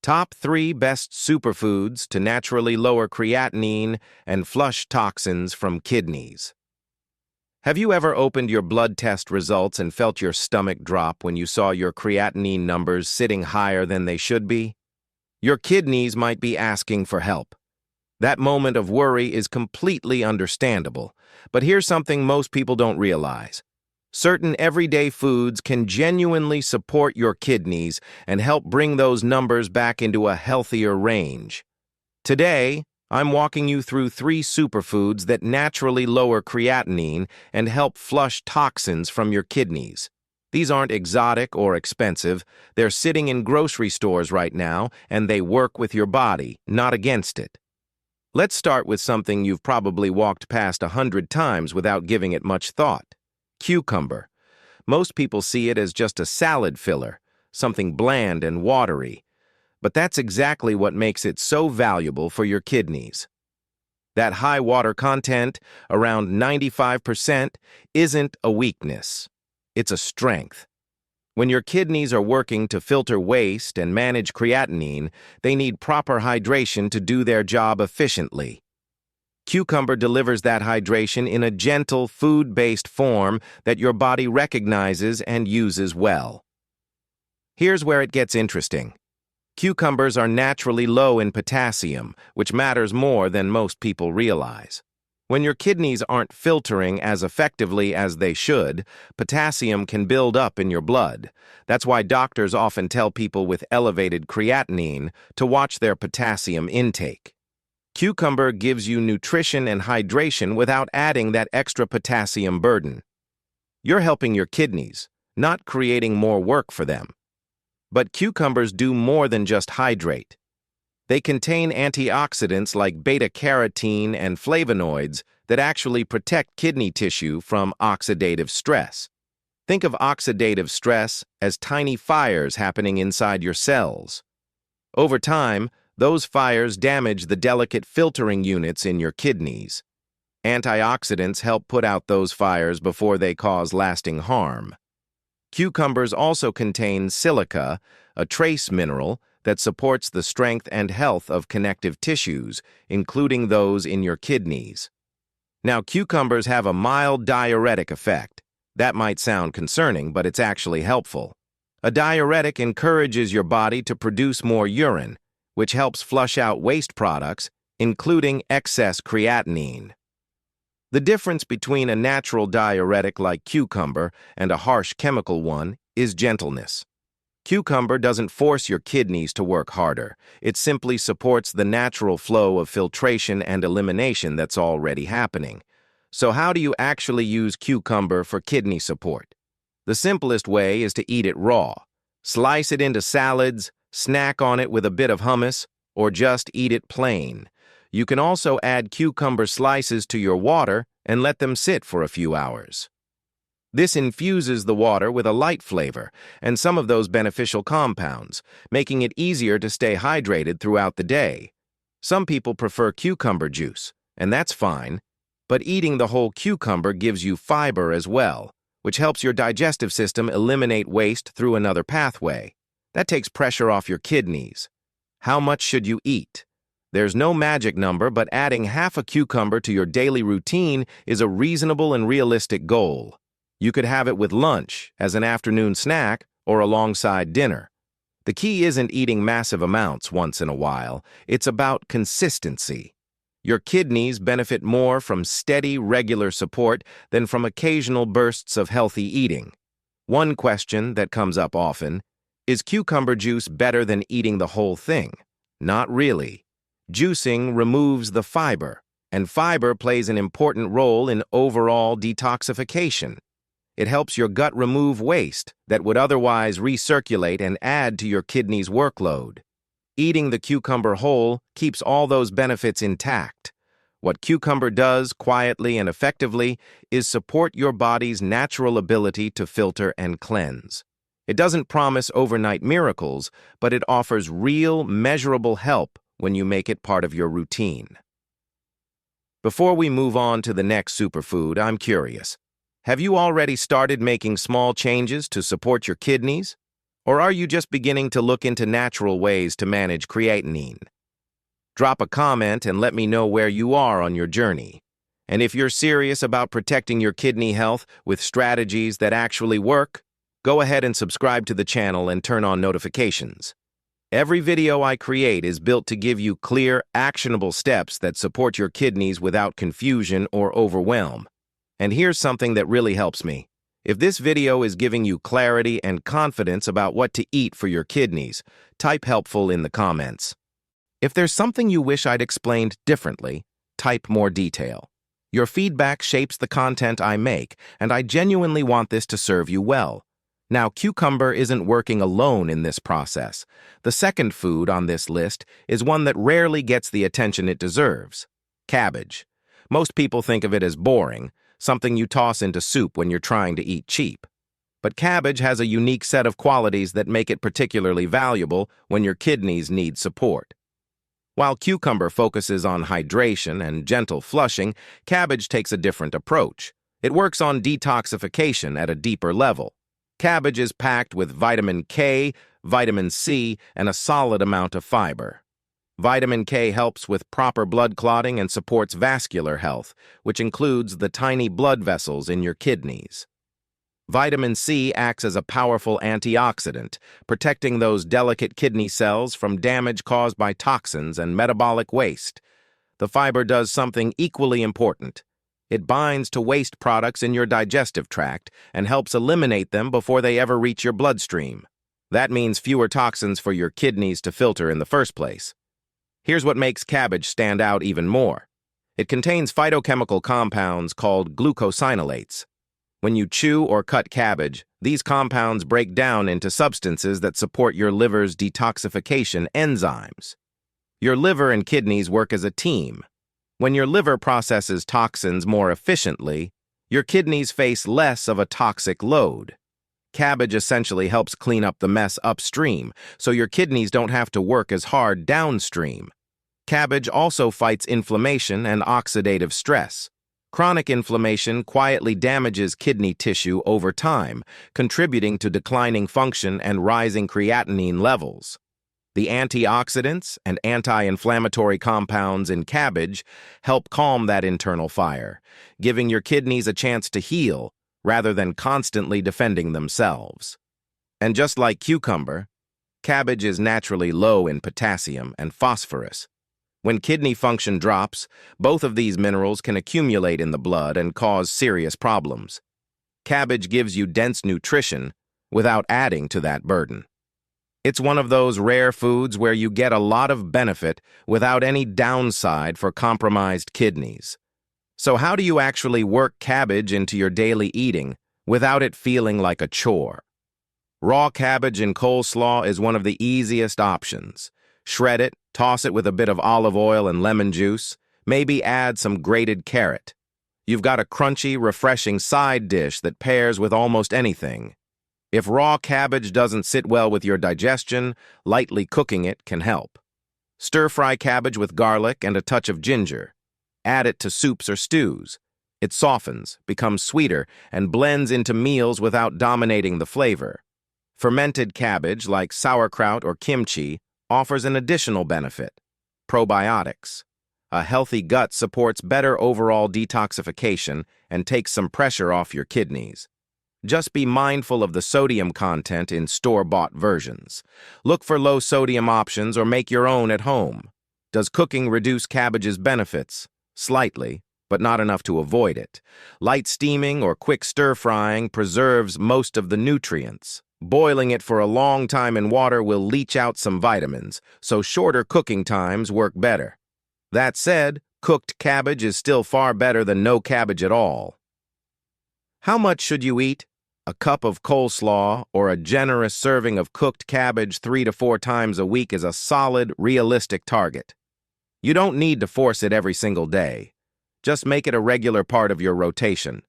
Top 3 best superfoods to naturally lower creatinine and flush toxins from kidneys. Have you ever opened your blood test results and felt your stomach drop when you saw your creatinine numbers sitting higher than they should be? Your kidneys might be asking for help. That moment of worry is completely understandable, but here's something most people don't realize. Certain everyday foods can genuinely support your kidneys and help bring those numbers back into a healthier range. Today, I'm walking you through 3 superfoods that naturally lower creatinine and help flush toxins from your kidneys. These aren't exotic or expensive. They're sitting in grocery stores right now, and they work with your body, not against it. Let's start with something you've probably walked past 100 times without giving it much thought. Cucumber. Most people see it as just a salad filler, something bland and watery. But that's exactly what makes it so valuable for your kidneys. That high water content, around 95%, isn't a weakness. It's a strength. When your kidneys are working to filter waste and manage creatinine, they need proper hydration to do their job efficiently. Cucumber delivers that hydration in a gentle, food-based form that your body recognizes and uses well. Here's where it gets interesting. Cucumbers are naturally low in potassium, which matters more than most people realize. When your kidneys aren't filtering as effectively as they should, potassium can build up in your blood. That's why doctors often tell people with elevated creatinine to watch their potassium intake. Cucumber gives you nutrition and hydration without adding that extra potassium burden. You're helping your kidneys, not creating more work for them. But cucumbers do more than just hydrate. They contain antioxidants like beta-carotene and flavonoids that actually protect kidney tissue from oxidative stress. Think of oxidative stress as tiny fires happening inside your cells. Over time, those fires damage the delicate filtering units in your kidneys. Antioxidants help put out those fires before they cause lasting harm. Cucumbers also contain silica, a trace mineral that supports the strength and health of connective tissues, including those in your kidneys. Now, cucumbers have a mild diuretic effect. That might sound concerning, but it's actually helpful. A diuretic encourages your body to produce more urine, which helps flush out waste products, including excess creatinine. The difference between a natural diuretic like cucumber and a harsh chemical one is gentleness. Cucumber doesn't force your kidneys to work harder. It simply supports the natural flow of filtration and elimination that's already happening. So how do you actually use cucumber for kidney support? The simplest way is to eat it raw. Slice it into salads, snack on it with a bit of hummus, or just eat it plain. You can also add cucumber slices to your water and let them sit for a few hours. This infuses the water with a light flavor and some of those beneficial compounds, making it easier to stay hydrated throughout the day. Some people prefer cucumber juice, and that's fine, but eating the whole cucumber gives you fiber as well, which helps your digestive system eliminate waste through another pathway. That takes pressure off your kidneys. How much should you eat? There's no magic number, but adding half a cucumber to your daily routine is a reasonable and realistic goal. You could have it with lunch, as an afternoon snack, or alongside dinner. The key isn't eating massive amounts once in a while. It's about consistency. Your kidneys benefit more from steady, regular support than from occasional bursts of healthy eating. One question that comes up often: is cucumber juice better than eating the whole thing? Not really. Juicing removes the fiber, and fiber plays an important role in overall detoxification. It helps your gut remove waste that would otherwise recirculate and add to your kidney's workload. Eating the cucumber whole keeps all those benefits intact. What cucumber does quietly and effectively is support your body's natural ability to filter and cleanse. It doesn't promise overnight miracles, but it offers real, measurable help when you make it part of your routine. Before we move on to the next superfood, I'm curious. Have you already started making small changes to support your kidneys? Or are you just beginning to look into natural ways to manage creatinine? Drop a comment and let me know where you are on your journey. And if you're serious about protecting your kidney health with strategies that actually work, go ahead and subscribe to the channel and turn on notifications. Every video I create is built to give you clear, actionable steps that support your kidneys without confusion or overwhelm. And here's something that really helps me. If this video is giving you clarity and confidence about what to eat for your kidneys, type helpful in the comments. If there's something you wish I'd explained differently, type more detail. Your feedback shapes the content I make, and I genuinely want this to serve you well. Now, cucumber isn't working alone in this process. The second food on this list is one that rarely gets the attention it deserves: cabbage. Most people think of it as boring, something you toss into soup when you're trying to eat cheap. But cabbage has a unique set of qualities that make it particularly valuable when your kidneys need support. While cucumber focuses on hydration and gentle flushing, cabbage takes a different approach. It works on detoxification at a deeper level. Cabbage is packed with vitamin K, vitamin C, and a solid amount of fiber. Vitamin K helps with proper blood clotting and supports vascular health, which includes the tiny blood vessels in your kidneys. Vitamin C acts as a powerful antioxidant, protecting those delicate kidney cells from damage caused by toxins and metabolic waste. The fiber does something equally important. It binds to waste products in your digestive tract and helps eliminate them before they ever reach your bloodstream. That means fewer toxins for your kidneys to filter in the first place. Here's what makes cabbage stand out even more. It contains phytochemical compounds called glucosinolates. When you chew or cut cabbage, these compounds break down into substances that support your liver's detoxification enzymes. Your liver and kidneys work as a team. When your liver processes toxins more efficiently, your kidneys face less of a toxic load. Cabbage essentially helps clean up the mess upstream, so your kidneys don't have to work as hard downstream. Cabbage also fights inflammation and oxidative stress. Chronic inflammation quietly damages kidney tissue over time, contributing to declining function and rising creatinine levels. The antioxidants and anti-inflammatory compounds in cabbage help calm that internal fire, giving your kidneys a chance to heal rather than constantly defending themselves. And just like cucumber, cabbage is naturally low in potassium and phosphorus. When kidney function drops, both of these minerals can accumulate in the blood and cause serious problems. Cabbage gives you dense nutrition without adding to that burden. It's one of those rare foods where you get a lot of benefit without any downside for compromised kidneys. So how do you actually work cabbage into your daily eating without it feeling like a chore? Raw cabbage in coleslaw is one of the easiest options. Shred it, toss it with a bit of olive oil and lemon juice, maybe add some grated carrot. You've got a crunchy, refreshing side dish that pairs with almost anything. If raw cabbage doesn't sit well with your digestion, lightly cooking it can help. Stir-fry cabbage with garlic and a touch of ginger. Add it to soups or stews. It softens, becomes sweeter, and blends into meals without dominating the flavor. Fermented cabbage, like sauerkraut or kimchi, offers an additional benefit: probiotics. A healthy gut supports better overall detoxification and takes some pressure off your kidneys. Just be mindful of the sodium content in store-bought versions. Look for low-sodium options or make your own at home. Does cooking reduce cabbage's benefits? Slightly, but not enough to avoid it. Light steaming or quick stir-frying preserves most of the nutrients. Boiling it for a long time in water will leach out some vitamins, so shorter cooking times work better. That said, cooked cabbage is still far better than no cabbage at all. How much should you eat? A cup of coleslaw or a generous serving of cooked cabbage 3 to 4 times a week is a solid, realistic target. You don't need to force it every single day. Just make it a regular part of your rotation.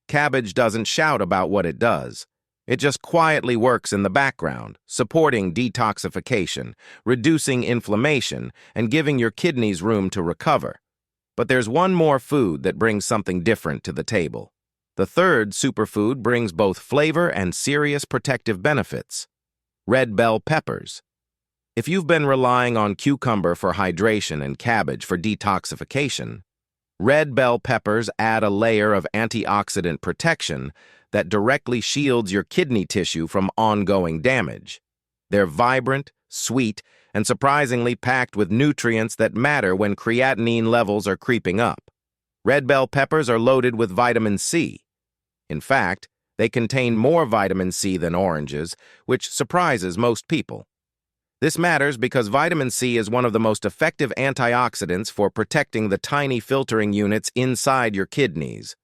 Cabbage doesn't shout about what it does. It just quietly works in the background, supporting detoxification, reducing inflammation, and giving your kidneys room to recover. But there's one more food that brings something different to the table. The third superfood brings both flavor and serious protective benefits: Red bell peppers. If you've been relying on cucumber for hydration and cabbage for detoxification, red bell peppers add a layer of antioxidant protection that directly shields your kidney tissue from ongoing damage. They're vibrant, sweet, and surprisingly packed with nutrients that matter when creatinine levels are creeping up. Red bell peppers are loaded with vitamin C. In fact, they contain more vitamin C than oranges, which surprises most people. This matters because vitamin C is one of the most effective antioxidants for protecting the tiny filtering units inside your kidneys.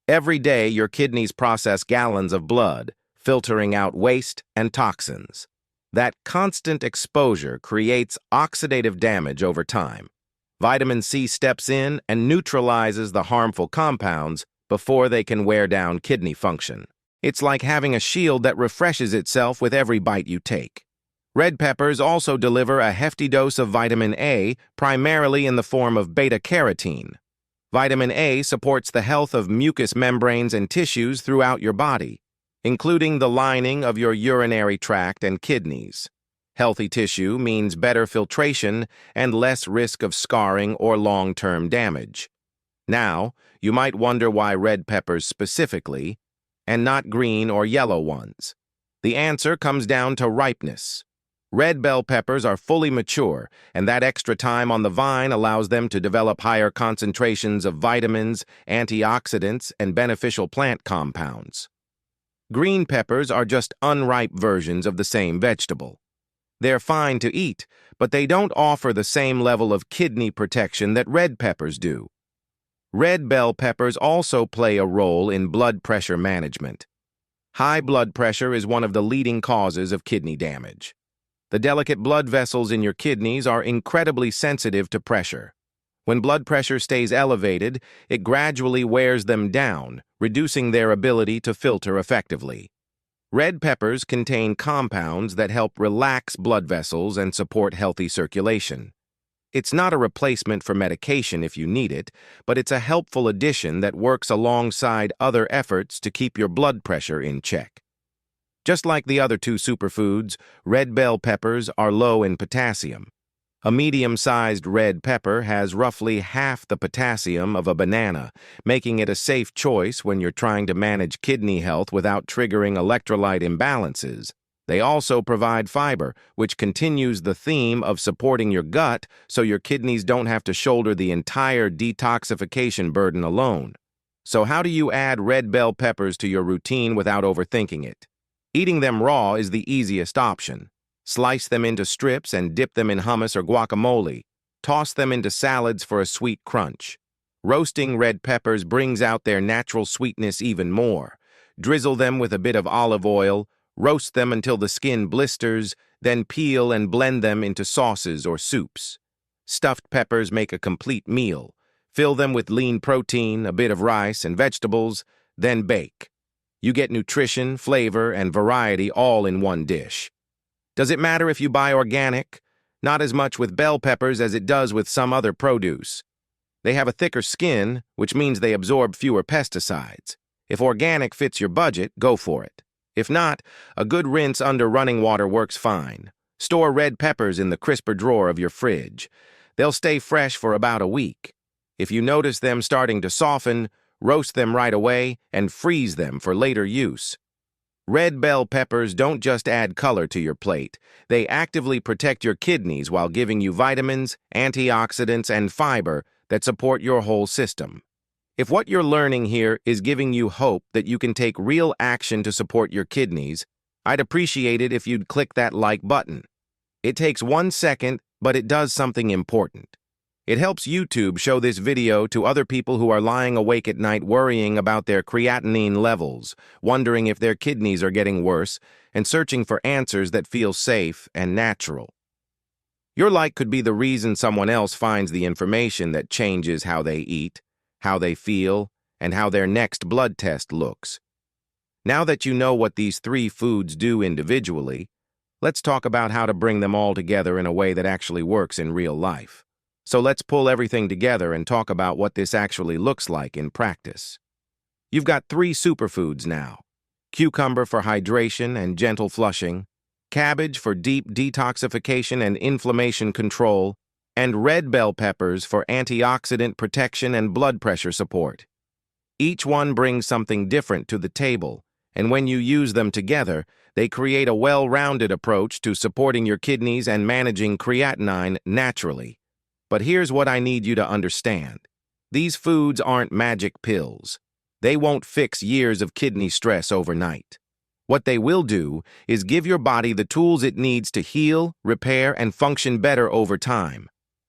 Every day, your kidneys process gallons of blood, filtering out waste and toxins. That constant exposure creates oxidative damage over time. Vitamin C steps in and neutralizes the harmful compounds before they can wear down kidney function. It's like having a shield that refreshes itself with every bite you take. Red peppers also deliver a hefty dose of vitamin A, primarily in the form of beta-carotene. Vitamin A supports the health of mucous membranes and tissues throughout your body, including the lining of your urinary tract and kidneys. Healthy tissue means better filtration and less risk of scarring or long-term damage. Now, you might wonder why red peppers specifically, and not green or yellow ones. The answer comes down to ripeness. Red bell peppers are fully mature, and that extra time on the vine allows them to develop higher concentrations of vitamins, antioxidants, and beneficial plant compounds. Green peppers are just unripe versions of the same vegetable. They're fine to eat, but they don't offer the same level of kidney protection that red peppers do. Red bell peppers also play a role in blood pressure management. High blood pressure is one of the leading causes of kidney damage. The delicate blood vessels in your kidneys are incredibly sensitive to pressure. When blood pressure stays elevated, it gradually wears them down, reducing their ability to filter effectively. Red peppers contain compounds that help relax blood vessels and support healthy circulation. It's not a replacement for medication if you need it, but it's a helpful addition that works alongside other efforts to keep your blood pressure in check. Just like the other two superfoods, red bell peppers are low in potassium. A medium-sized red pepper has roughly half the potassium of a banana, making it a safe choice when you're trying to manage kidney health without triggering electrolyte imbalances. They also provide fiber, which continues the theme of supporting your gut so your kidneys don't have to shoulder the entire detoxification burden alone. So how do you add red bell peppers to your routine without overthinking it? Eating them raw is the easiest option. Slice them into strips and dip them in hummus or guacamole. Toss them into salads for a sweet crunch. Roasting red peppers brings out their natural sweetness even more. Drizzle them with a bit of olive oil, roast them until the skin blisters, then peel and blend them into sauces or soups. Stuffed peppers make a complete meal. Fill them with lean protein, a bit of rice, and vegetables, then bake. You get nutrition, flavor, and variety all in one dish. Does it matter if you buy organic? Not as much with bell peppers as it does with some other produce. They have a thicker skin, which means they absorb fewer pesticides. If organic fits your budget, go for it. If not, a good rinse under running water works fine. Store red peppers in the crisper drawer of your fridge. They'll stay fresh for about a week. If you notice them starting to soften, roast them right away and freeze them for later use. Red bell peppers don't just add color to your plate. They actively protect your kidneys while giving you vitamins, antioxidants, and fiber that support your whole system. If what you're learning here is giving you hope that you can take real action to support your kidneys, I'd appreciate it if you'd click that like button. It takes 1 second, but it does something important. It helps YouTube show this video to other people who are lying awake at night worrying about their creatinine levels, wondering if their kidneys are getting worse, and searching for answers that feel safe and natural. Your like could be the reason someone else finds the information that changes how they eat, how they feel, and how their next blood test looks. Now that you know what these 3 foods do individually, let's talk about how to bring them all together in a way that actually works in real life. So let's pull everything together and talk about what this actually looks like in practice. You've got 3 superfoods now: cucumber for hydration and gentle flushing, cabbage for deep detoxification and inflammation control, and red bell peppers for antioxidant protection and blood pressure support. Each one brings something different to the table, and when you use them together, they create a well-rounded approach to supporting your kidneys and managing creatinine naturally. But here's what I need you to understand. These foods aren't magic pills. They won't fix years of kidney stress overnight. What they will do is give your body the tools it needs to heal, repair, and function better over time.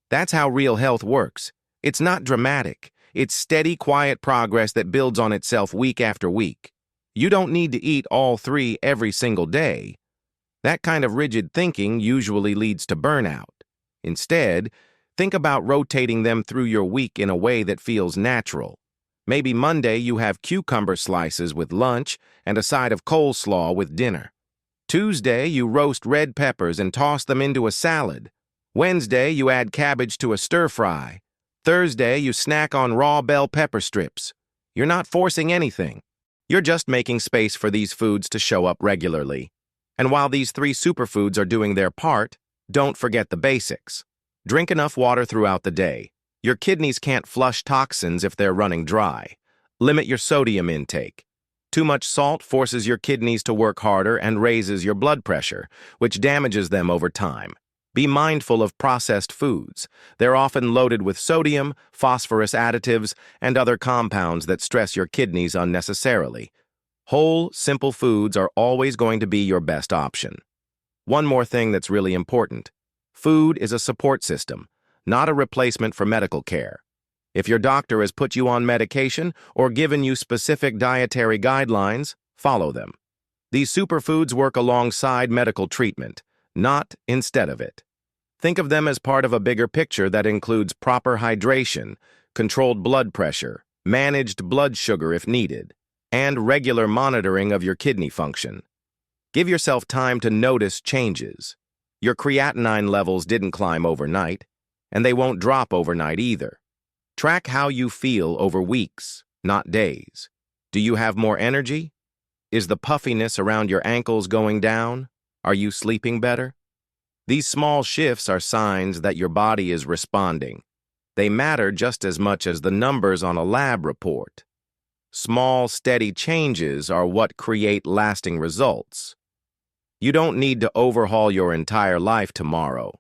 That's how real health works. It's not dramatic. It's steady, quiet progress that builds on itself week after week. You don't need to eat all three every single day. That kind of rigid thinking usually leads to burnout. Instead, think about rotating them through your week in a way that feels natural. Maybe Monday you have cucumber slices with lunch and a side of coleslaw with dinner. Tuesday you roast red peppers and toss them into a salad. Wednesday you add cabbage to a stir-fry. Thursday you snack on raw bell pepper strips. You're not forcing anything. You're just making space for these foods to show up regularly. And while these three superfoods are doing their part, don't forget the basics. Drink enough water throughout the day. Your kidneys can't flush toxins if they're running dry. Limit your sodium intake. Too much salt forces your kidneys to work harder and raises your blood pressure, which damages them over time. Be mindful of processed foods. They're often loaded with sodium, phosphorus additives, and other compounds that stress your kidneys unnecessarily. Whole, simple foods are always going to be your best option. One more thing that's really important. Food is a support system, not a replacement for medical care. If your doctor has put you on medication or given you specific dietary guidelines, follow them. These superfoods work alongside medical treatment, not instead of it. Think of them as part of a bigger picture that includes proper hydration, controlled blood pressure, managed blood sugar if needed, and regular monitoring of your kidney function. Give yourself time to notice changes. Your creatinine levels didn't climb overnight, and they won't drop overnight either. Track how you feel over weeks, not days. Do you have more energy? Is the puffiness around your ankles going down? Are you sleeping better? These small shifts are signs that your body is responding. They matter just as much as the numbers on a lab report. Small, steady changes are what create lasting results. You don't need to overhaul your entire life tomorrow.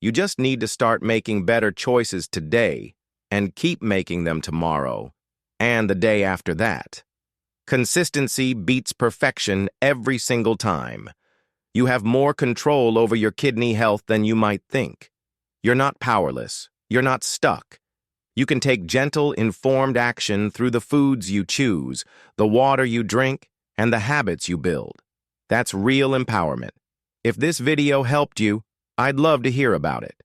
You just need to start making better choices today and keep making them tomorrow and the day after that. Consistency beats perfection every single time. You have more control over your kidney health than you might think. You're not powerless. You're not stuck. You can take gentle, informed action through the foods you choose, the water you drink, and the habits you build. That's real empowerment. If this video helped you, I'd love to hear about it.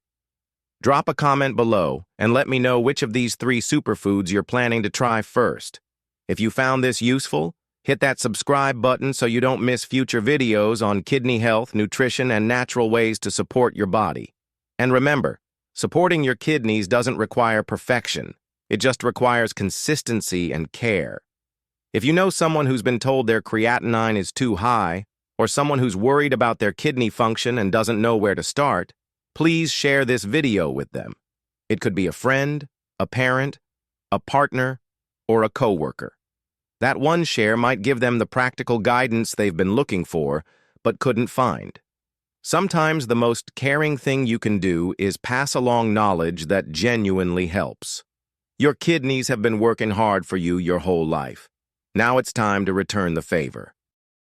Drop a comment below and let me know which of these three superfoods you're planning to try first. If you found this useful, hit that subscribe button so you don't miss future videos on kidney health, nutrition, and natural ways to support your body. And remember, supporting your kidneys doesn't require perfection. It just requires consistency and care. If you know someone who's been told their creatinine is too high, or someone who's worried about their kidney function and doesn't know where to start, please share this video with them. It could be a friend, a parent, a partner, or a coworker. That one share might give them the practical guidance they've been looking for, but couldn't find. Sometimes the most caring thing you can do is pass along knowledge that genuinely helps. Your kidneys have been working hard for you your whole life. Now it's time to return the favor.